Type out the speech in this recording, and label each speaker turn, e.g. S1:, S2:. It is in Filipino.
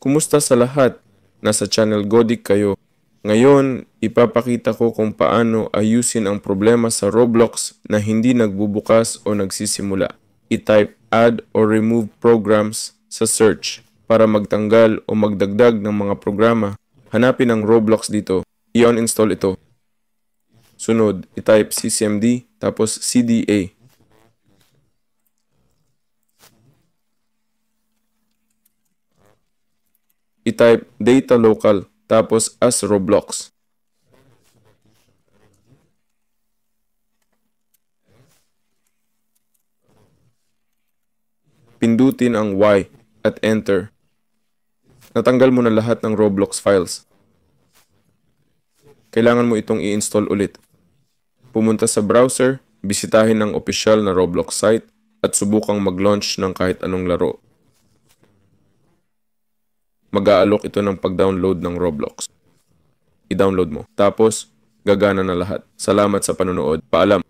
S1: Kumusta sa lahat? Nasa channel Godic kayo. Ngayon, ipapakita ko kung paano ayusin ang problema sa Roblox na hindi nagbubukas o nagsisimula. I-type add or remove programs sa search para magtanggal o magdagdag ng mga programa. Hanapin ang Roblox dito. I-uninstall ito. Sunod, i-type ccmd tapos cda. I-type data local tapos as Roblox. Pindutin ang Y at enter. Natanggal mo na lahat ng Roblox files. Kailangan mo itong i-install ulit. Pumunta sa browser, bisitahin ang opisyal na Roblox site at subukang mag-launch ng kahit anong laro. Mag-aalok ito ng pag-download ng Roblox. I-download mo. Tapos, gagana na lahat. Salamat sa panonood. Paalam.